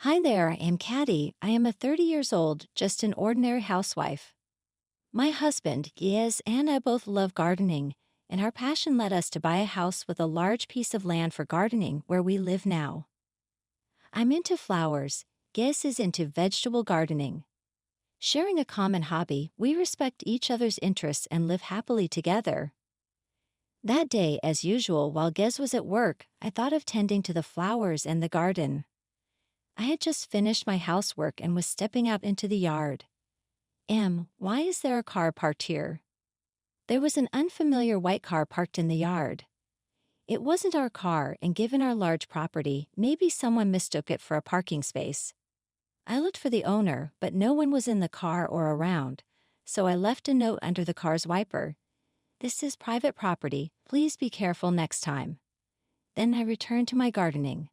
Hi there, I am Caddy. I am a 30 years old, just an ordinary housewife. My husband, Giz, and I both love gardening, and our passion led us to buy a house with a large piece of land for gardening where we live now. I'm into flowers, Giz is into vegetable gardening. Sharing a common hobby, we respect each other's interests and live happily together. That day, as usual, while Giz was at work, I thought of tending to the flowers and the garden. I had just finished my housework and was stepping out into the yard. Why is there a car parked here? There was an unfamiliar white car parked in the yard. It wasn't our car, and given our large property, maybe someone mistook it for a parking space. I looked for the owner, but no one was in the car or around, so I left a note under the car's wiper. "This is private property, please be careful next time." Then I returned to my gardening.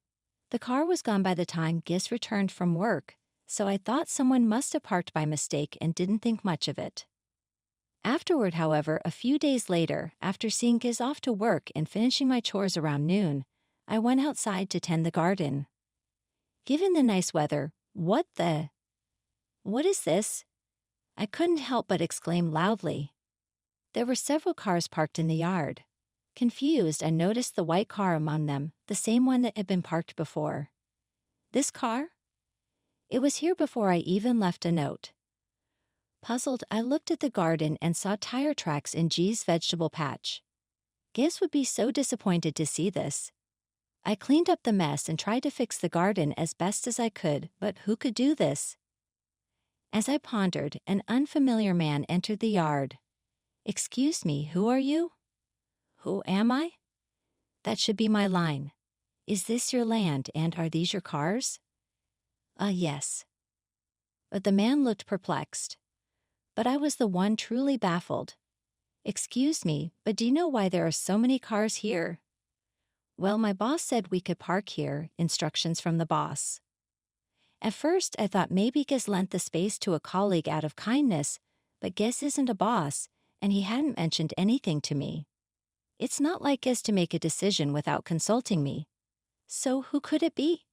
The car was gone by the time Giz returned from work, so I thought someone must have parked by mistake and didn't think much of it. Afterward, however, a few days later, after seeing Giz off to work and finishing my chores around noon, I went outside to tend the garden. Given the nice weather, what is this? I couldn't help but exclaim loudly. There were several cars parked in the yard. Confused, I noticed the white car among them, the same one that had been parked before. This car? It was here before I even left a note. Puzzled, I looked at the garden and saw tire tracks in G's vegetable patch. Giz would be so disappointed to see this. I cleaned up the mess and tried to fix the garden as best as I could, but who could do this? As I pondered, an unfamiliar man entered the yard. "Excuse me, who are you?" "Who am I?" That should be my line. "Is this your land and are these your cars?" Yes. But the man looked perplexed. But I was the one truly baffled. "Excuse me, but do you know why there are so many cars here?" "Well, my boss said we could park here," instructions from the boss. At first, I thought maybe Giz lent the space to a colleague out of kindness, but Giz isn't a boss, and he hadn't mentioned anything to me. It's not like Giz to make a decision without consulting me. So who could it be?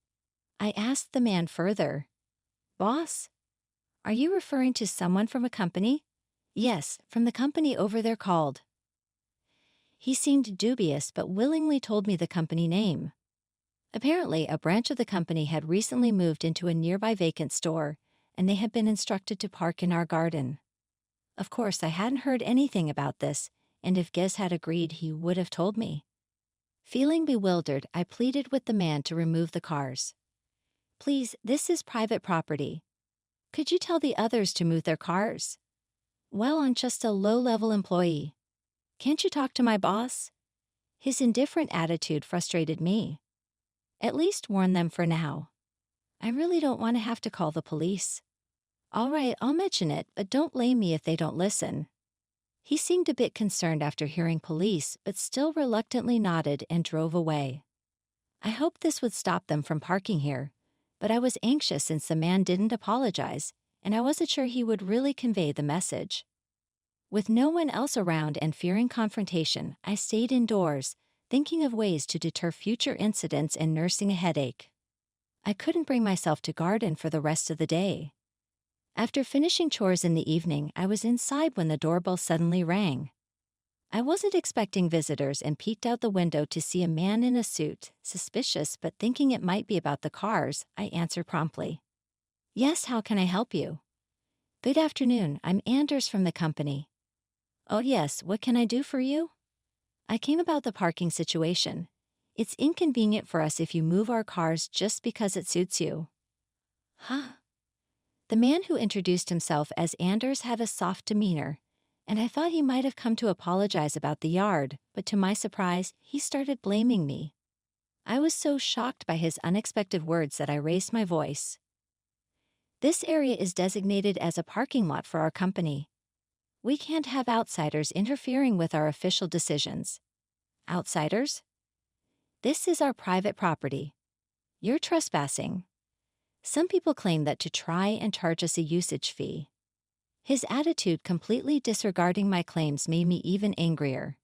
I asked the man further. "Boss? Are you referring to someone from a company?" "Yes, from the company over there called." He seemed dubious but willingly told me the company name. Apparently, a branch of the company had recently moved into a nearby vacant store, and they had been instructed to park in our garden. Of course, I hadn't heard anything about this, and if Giz had agreed, he would have told me. Feeling bewildered, I pleaded with the man to remove the cars. "Please, this is private property. Could you tell the others to move their cars?" "Well, I'm just a low-level employee. Can't you talk to my boss?" His indifferent attitude frustrated me. "At least warn them for now. I really don't want to have to call the police." "All right, I'll mention it, but don't blame me if they don't listen." He seemed a bit concerned after hearing police, but still reluctantly nodded and drove away. I hoped this would stop them from parking here, but I was anxious since the man didn't apologize, and I wasn't sure he would really convey the message. With no one else around and fearing confrontation, I stayed indoors, thinking of ways to deter future incidents and nursing a headache. I couldn't bring myself to garden for the rest of the day. After finishing chores in the evening, I was inside when the doorbell suddenly rang. I wasn't expecting visitors and peeked out the window to see a man in a suit, suspicious but thinking it might be about the cars. I answered promptly. "Yes, how can I help you?" "Good afternoon, I'm Anders from the company." "Oh yes, what can I do for you?" "I came about the parking situation. It's inconvenient for us if you move our cars just because it suits you." "Huh?" The man who introduced himself as Anders had a soft demeanor, and I thought he might have come to apologize about the yard, but to my surprise, he started blaming me. I was so shocked by his unexpected words that I raised my voice. "This area is designated as a parking lot for our company. We can't have outsiders interfering with our official decisions." "Outsiders? This is our private property. You're trespassing." Some people claim that to try and charge us a usage fee. His attitude completely disregarding my claims made me even angrier.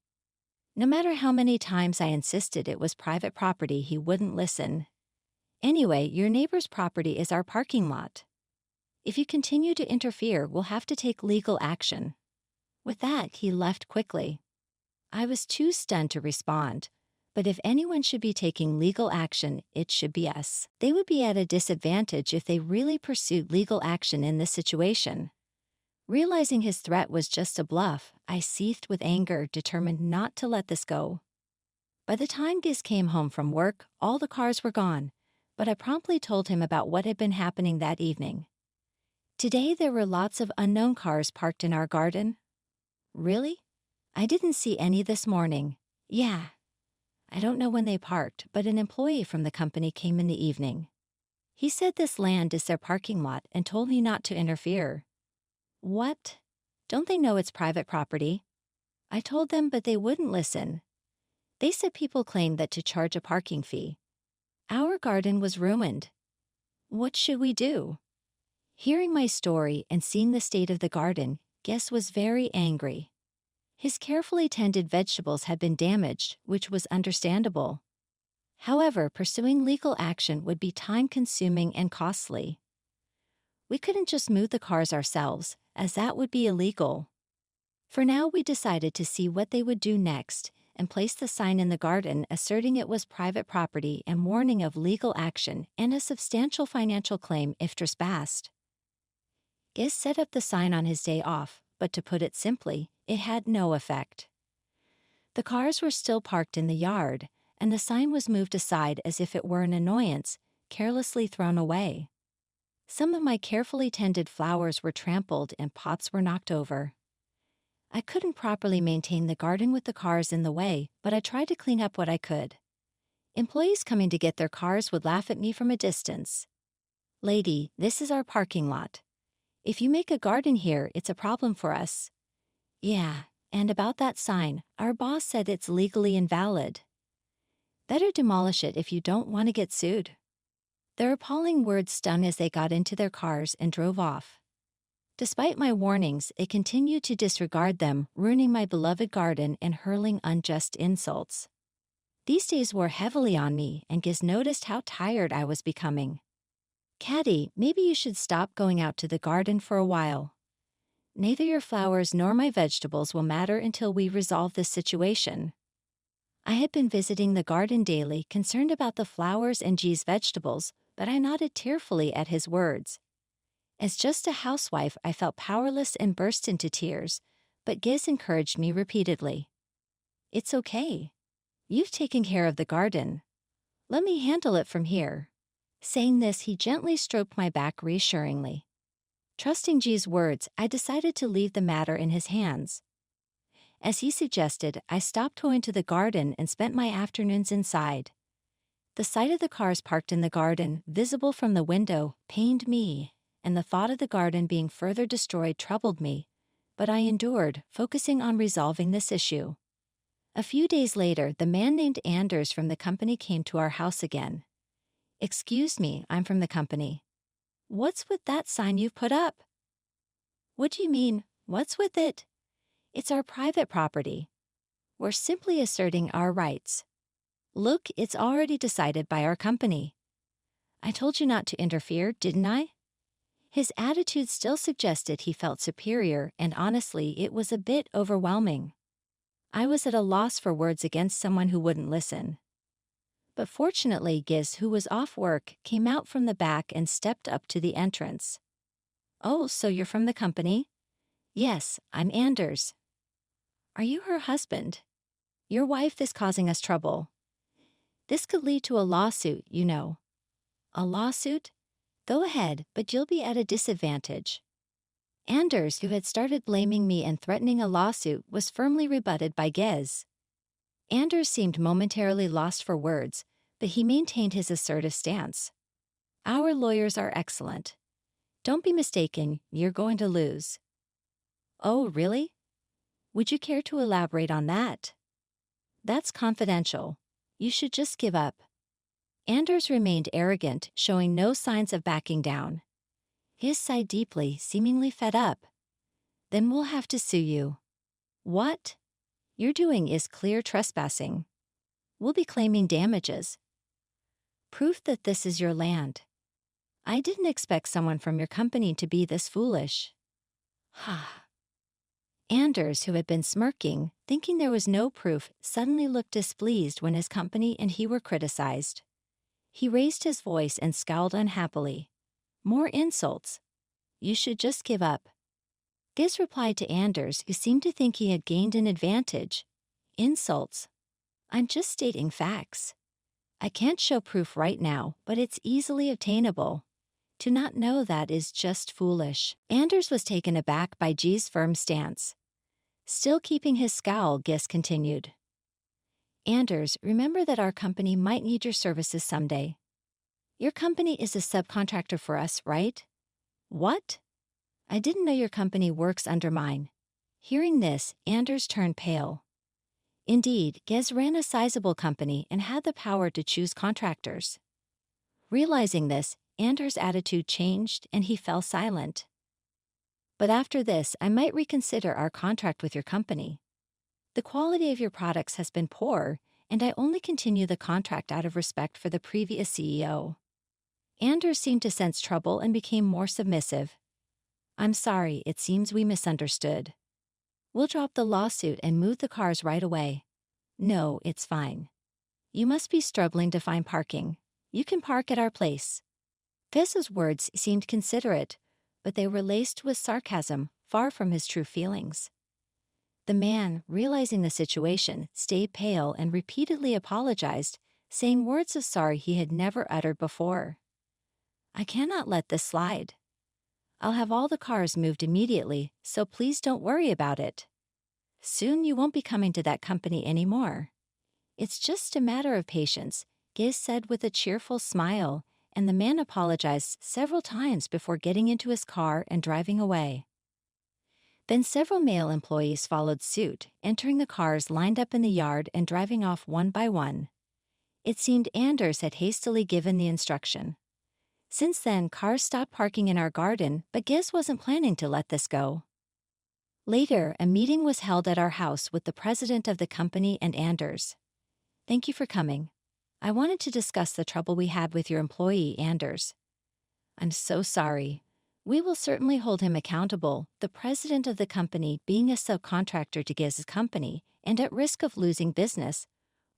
No matter how many times I insisted it was private property, he wouldn't listen. Anyway, your neighbor's property is our parking lot. If you continue to interfere, we'll have to take legal action." With that, he left quickly. I was too stunned to respond. But if anyone should be taking legal action, it should be us. They would be at a disadvantage if they really pursued legal action in this situation. Realizing his threat was just a bluff, I seethed with anger, determined not to let this go. By the time Giz came home from work, all the cars were gone, but I promptly told him about what had been happening that evening. "Today there were lots of unknown cars parked in our garden." "Really? I didn't see any this morning." "Yeah. I don't know when they parked, but an employee from the company came in the evening. He said this land is their parking lot and told me not to interfere." "What? Don't they know it's private property?" I told them, but they wouldn't listen. They said people claimed that to charge a parking fee. Our garden was ruined. What should we do? Hearing my story and seeing the state of the garden, Guess was very angry. His carefully tended vegetables had been damaged, which was understandable. However, pursuing legal action would be time-consuming and costly. We couldn't just move the cars ourselves, as that would be illegal. For now, we decided to see what they would do next and place the sign in the garden asserting it was private property and warning of legal action and a substantial financial claim if trespassed. Giz set up the sign on his day off, but to put it simply, it had no effect. The cars were still parked in the yard, and the sign was moved aside as if it were an annoyance, carelessly thrown away. Some of my carefully tended flowers were trampled and pots were knocked over. I couldn't properly maintain the garden with the cars in the way, but I tried to clean up what I could. Employees coming to get their cars would laugh at me from a distance. "Lady, this is our parking lot. If you make a garden here, it's a problem for us." "Yeah, and about that sign, our boss said it's legally invalid." "Better demolish it if you don't want to get sued." Their appalling words stung as they got into their cars and drove off. Despite my warnings, they continued to disregard them, ruining my beloved garden and hurling unjust insults. These days wore heavily on me, and Giz noticed how tired I was becoming. "Caddy, maybe you should stop going out to the garden for a while. Neither your flowers nor my vegetables will matter until we resolve this situation." I had been visiting the garden daily, concerned about the flowers and G's vegetables, but I nodded tearfully at his words. As just a housewife, I felt powerless and burst into tears, but Giz encouraged me repeatedly. "It's okay. You've taken care of the garden. Let me handle it from here." Saying this, he gently stroked my back reassuringly. Trusting G's words, I decided to leave the matter in his hands. As he suggested, I stopped going to the garden and spent my afternoons inside. The sight of the cars parked in the garden, visible from the window, pained me, and the thought of the garden being further destroyed troubled me, but I endured, focusing on resolving this issue. A few days later, the man named Anders from the company came to our house again. "Excuse me, I'm from the company." "What's with that sign you've put up?" "What do you mean, what's with it?" "It's our private property. We're simply asserting our rights." "Look, it's already decided by our company." "I told you not to interfere, didn't I?" His attitude still suggested he felt superior, and honestly, it was a bit overwhelming. I was at a loss for words against someone who wouldn't listen. But fortunately, Giz, who was off work, came out from the back and stepped up to the entrance. "Oh, so you're from the company?" "Yes, I'm Anders." "Are you her husband?" "Your wife is causing us trouble. This could lead to a lawsuit, you know." "A lawsuit? Go ahead, but you'll be at a disadvantage." Anders, who had started blaming me and threatening a lawsuit, was firmly rebutted by Giz. Anders seemed momentarily lost for words, but he maintained his assertive stance. "Our lawyers are excellent. Don't be mistaken, you're going to lose." "Oh, really? Would you care to elaborate on that?" "That's confidential. You should just give up." Anders remained arrogant, showing no signs of backing down. Giz sighed deeply, seemingly fed up. "Then we'll have to sue you." "What? You're doing is clear trespassing. We'll be claiming damages." Proof that this is your land. I didn't expect someone from your company to be this foolish. Ha. Anders, who had been smirking, thinking there was no proof, suddenly looked displeased when his company and he were criticized. He raised his voice and scowled unhappily. More insults. You should just give up. Giz replied to Anders, who seemed to think he had gained an advantage. Insults. I'm just stating facts. I can't show proof right now, but it's easily obtainable. To not know that is just foolish. Anders was taken aback by G's firm stance. Still keeping his scowl, Giz continued. Anders, remember that our company might need your services someday. Your company is a subcontractor for us, right? What? I didn't know your company works under mine. Hearing this, Anders turned pale. Indeed, Giz ran a sizable company and had the power to choose contractors. Realizing this, Anders' attitude changed and he fell silent. But after this, I might reconsider our contract with your company. The quality of your products has been poor, and I only continue the contract out of respect for the previous CEO. Anders seemed to sense trouble and became more submissive. I'm sorry, it seems we misunderstood. We'll drop the lawsuit and move the cars right away. No, it's fine. You must be struggling to find parking. You can park at our place. Giz's words seemed considerate, but they were laced with sarcasm, far from his true feelings. The man, realizing the situation, stayed pale and repeatedly apologized, saying words of sorry he had never uttered before. I cannot let this slide. I'll have all the cars moved immediately, so please don't worry about it. Soon you won't be coming to that company anymore. It's just a matter of patience, Giz said with a cheerful smile, and the man apologized several times before getting into his car and driving away. Then several male employees followed suit, entering the cars lined up in the yard and driving off one by one. It seemed Anders had hastily given the instruction. Since then, cars stopped parking in our garden, but Giz wasn't planning to let this go. Later, a meeting was held at our house with the president of the company and Anders. Thank you for coming. I wanted to discuss the trouble we had with your employee, Anders. I'm so sorry. We will certainly hold him accountable, the president of the company, being a subcontractor to Giz's company and at risk of losing business,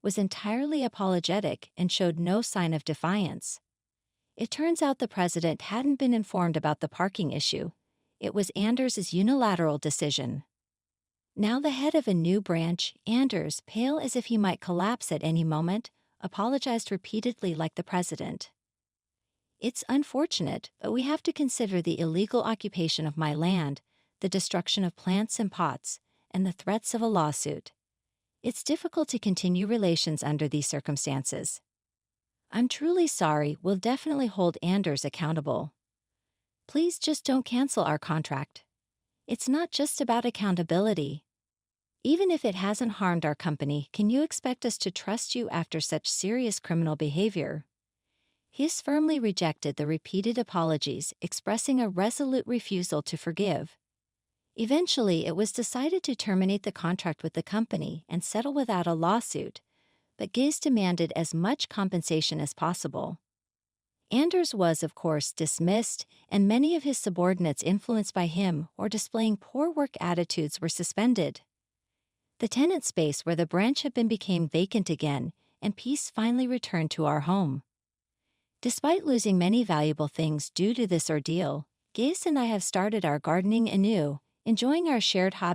was entirely apologetic and showed no sign of defiance. It turns out the president hadn't been informed about the parking issue. It was Anders' unilateral decision. Now the head of a new branch, Anders, pale as if he might collapse at any moment, apologized repeatedly like the president. It's unfortunate, but we have to consider the illegal occupation of my land, the destruction of plants and pots, and the threats of a lawsuit. It's difficult to continue relations under these circumstances. I'm truly sorry. We'll definitely hold Anders accountable. Please just don't cancel our contract. It's not just about accountability. Even if it hasn't harmed our company, can you expect us to trust you after such serious criminal behavior? Giz firmly rejected the repeated apologies, expressing a resolute refusal to forgive. Eventually, it was decided to terminate the contract with the company and settle without a lawsuit, but Giz demanded as much compensation as possible. Anders was, of course, dismissed, and many of his subordinates influenced by him or displaying poor work attitudes were suspended. The tenant space where the branch had been became vacant again, and peace finally returned to our home. Despite losing many valuable things due to this ordeal, Giz and I have started our gardening anew, enjoying our shared hobby.